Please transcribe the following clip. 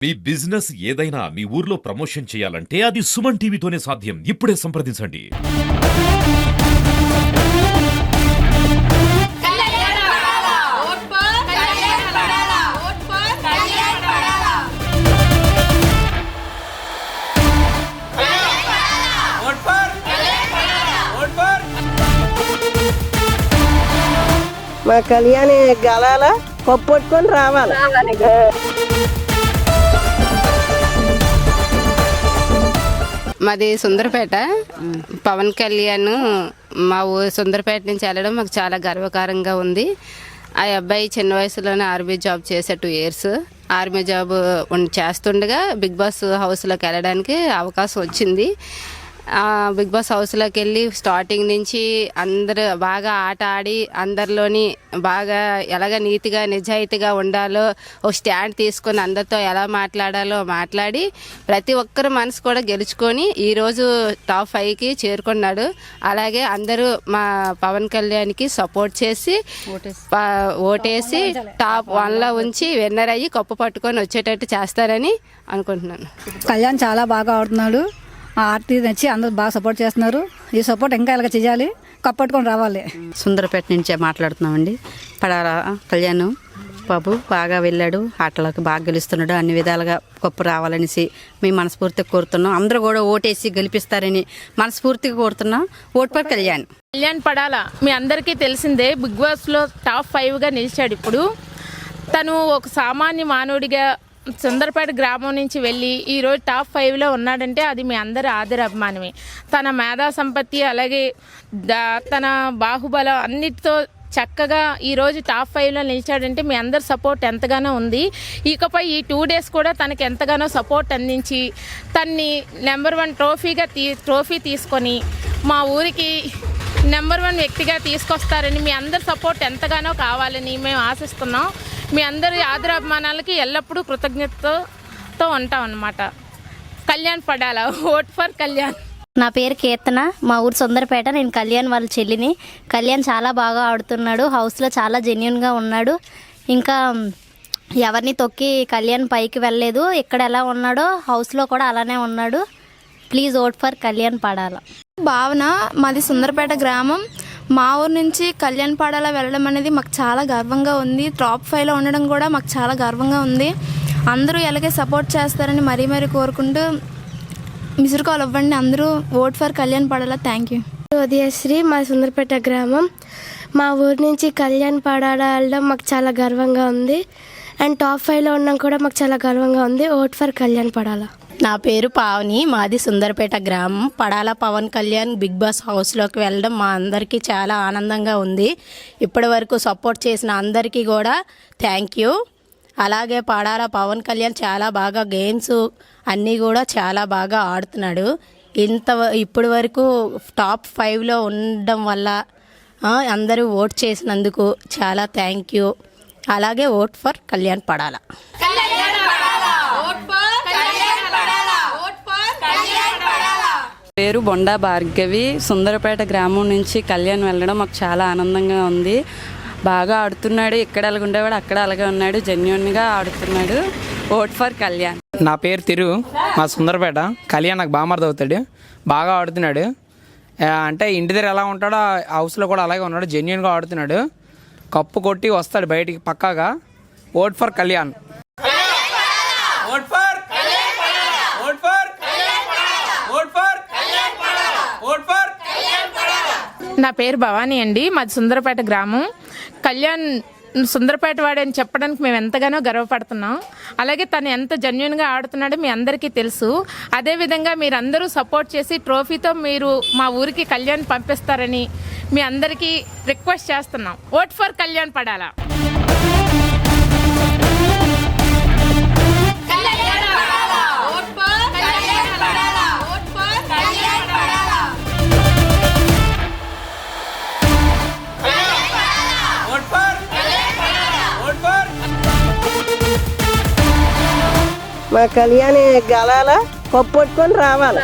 మీ business ఏదైనా మీ ఊర్లో promotion చేయాలంటే అది సుమన్ టీవీతోనే సాధ్యం. ఇప్పుడే సంప్రదించండి. మా కళ్యాణి గలాల పట్టుకొని రావాలి. మాది సుందరపేట. పవన్ కళ్యాణ్ మా ఊరు సుందరపేట నుంచి వెళ్ళడం మాకు చాలా గర్వకారంగా ఉంది. ఆ అబ్బాయి చిన్న వయసులోనే ఆర్మీ జాబ్ చేసే 2 years ఆర్మీ జాబ్ చేస్తుండగా బిగ్ బాస్ హౌస్లోకి వెళ్ళడానికి అవకాశం వచ్చింది. బిగ్ బాస్ హౌస్లోకి వెళ్ళి స్టార్టింగ్ నుంచి అందరూ బాగా ఆట ఆడి అందరిలోని బాగా ఎలాగ నీతిగా నిజాయితీగా ఉండాలో ఒక స్టాండ్ తీసుకొని అందరితో ఎలా మాట్లాడాలో మాట్లాడి ప్రతి ఒక్కరి మనసు కూడా గెలుచుకొని ఈరోజు టాప్ 5కి చేరుకున్నాడు. అలాగే అందరూ మా పవన్ కళ్యాణ్కి సపోర్ట్ చేసి ఓటేసి టాప్ 1లో ఉంచి విన్నర్ అయ్యి కప్పు పట్టుకొని వచ్చేటట్టు చేస్తారని అనుకుంటున్నాను. కళ్యాణ్ చాలా బాగా ఆడుతున్నాడు. ఆర్టీ నచ్చి అందరూ బాగా సపోర్ట్ చేస్తున్నారు. ఈ సపోర్ట్ ఇంకా ఇలాగ చేయాలి, కప్పట్టుకొని రావాలి. సుందరపేట నుంచే మాట్లాడుతున్నామండి. పడాల కళ్యాణ్ బాబు బాగా వెళ్ళాడు, ఆటలకు బాగా గెలుస్తున్నాడు. అన్ని విధాలుగా కప్పు రావాలనేసి మేము మనస్ఫూర్తిగా కోరుతున్నాం. అందరూ కూడా ఓటేసి గెలిపిస్తారని మనస్ఫూర్తిగా కోరుతున్నాం. Vote for Kalyan. కళ్యాణ్ పడాల మీ అందరికీ తెలిసిందే, బిగ్ బాస్లో టాప్ 5గా నిలిచాడు. ఇప్పుడు తను ఒక సామాన్య మానవుడిగా సుందరపేట గ్రామం నుంచి వెళ్ళి ఈరోజు టాప్ 5లో ఉన్నాడంటే అది మీ అందరి ఆదర అభిమానమే. తన మేధా సంపత్తి అలాగే తన బాహుబలం అన్నిటితో చక్కగా ఈరోజు టాప్ 5లో నిలిచాడంటే మీ అందరి సపోర్ట్ ఎంతగానో ఉంది. ఇకపై ఈ 2 days కూడా తనకి ఎంతగానో సపోర్ట్ అందించి తన్ని నెంబర్ 1 ట్రోఫీ తీసుకొని మా ఊరికి నెంబర్ 1 వ్యక్తిగా తీసుకొస్తారని మీ అందరి సపోర్ట్ ఎంతగానో కావాలని మేము ఆశిస్తున్నాం. మీ అందరి ఆదరాభిమానాలకి ఎల్లప్పుడూ కృతజ్ఞతతో ఉంటాం అన్నమాట. Kalyan Padala, vote for Kalyan. నా పేరు కీర్తన, మా ఊరు సుందరపేట. నేను కళ్యాణ్ వాళ్ళ చెల్లిని. కళ్యాణ్ చాలా బాగా ఆడుతున్నాడు, హౌస్లో చాలా జెన్యూన్గా ఉన్నాడు. ఇంకా ఎవరిని తొక్కి కళ్యాణ్ పైకి వెళ్ళలేదు. ఇక్కడ ఎలా ఉన్నాడో హౌస్లో కూడా అలానే ఉన్నాడు. Please vote for Kalyan Padala. భావన, మాది సుందరపేట గ్రామం. మా ఊరు నుంచి కళ్యాణ్ పడాల వెళ్ళడం అనేది మాకు చాలా గర్వంగా ఉంది. టాప్ 5లో ఉండడం కూడా మాకు చాలా గర్వంగా ఉంది. అందరూ ఎలాగే సపోర్ట్ చేస్తారని మరీ కోరుకుంటూ మిస్డ్ కాల్ ఇవ్వండి. అందరూ vote for Kalyan Padala. Thank you. Udayasri, మా సుందరపేట గ్రామం. మా ఊరు నుంచి కళ్యాణ్ పడాల వెళ్ళడం మాకు చాలా గర్వంగా ఉంది. అండ్ టాప్ 5లో ఉండడం కూడా మాకు చాలా గర్వంగా ఉంది. Vote for Kalyan Padala. నా పేరు పావని, మాది సుందరపేట గ్రామం. పడాల పవన్ కళ్యాణ్ బిగ్ బాస్ హౌస్లోకి వెళ్ళడం మా అందరికీ చాలా ఆనందంగా ఉంది. ఇప్పటి వరకు సపోర్ట్ చేసిన అందరికీ కూడా థ్యాంక్ యూ. అలాగే పడాల పవన్ కళ్యాణ్ చాలా బాగా గేమ్స్ అన్నీ కూడా చాలా బాగా ఆడుతున్నాడు. ఇప్పటి వరకు టాప్ 5లో ఉండడం వల్ల అందరూ ఓట్ చేసినందుకు చాలా థ్యాంక్ యూ. అలాగే ఓట్ ఫర్ కళ్యాణ్ పడాల. పేరు బొండా భార్గవి. సుందరపేట గ్రామం నుంచి కళ్యాణ్ వెళ్ళడం మాకు చాలా ఆనందంగా ఉంది. బాగా ఆడుతున్నాడు, ఇక్కడ అలాగ ఉండేవాడు అక్కడ అలాగే ఉన్నాడు, జెన్యూన్గా ఆడుతున్నాడు. Vote for Kalyan. నా పేరు తిరు, మా సుందరపేట. కళ్యాణ్ నాకు బామర్ది అవుతాడు, బాగా ఆడుతున్నాడు. అంటే ఇంటి దగ్గర ఎలా ఉంటాడో హౌస్లో కూడా అలాగే ఉన్నాడు, జెన్యూన్గా ఆడుతున్నాడు. కప్పు కొట్టి వస్తాడు బయటికి పక్కాగా. Vote for Kalyan. నా పేరు భవానీ అండి, మాది సుందరపేట గ్రామం. కళ్యాణ్ సుందరపేట వాడని చెప్పడానికి మేము ఎంతగానో గర్వపడుతున్నాం. అలాగే తను ఎంత జెన్యూన్గా ఆడుతున్నాడో మీ అందరికీ తెలుసు. అదేవిధంగా మీరందరూ సపోర్ట్ చేసి ట్రోఫీతో మీరు మా ఊరికి కళ్యాణ్ పంపిస్తారని మీ అందరికీ రిక్వెస్ట్ చేస్తున్నాం. ఓట్ ఫర్ కళ్యాణ్ పడాలా. మా కళ్యాణి గలాల పట్టుకొని రావాలి.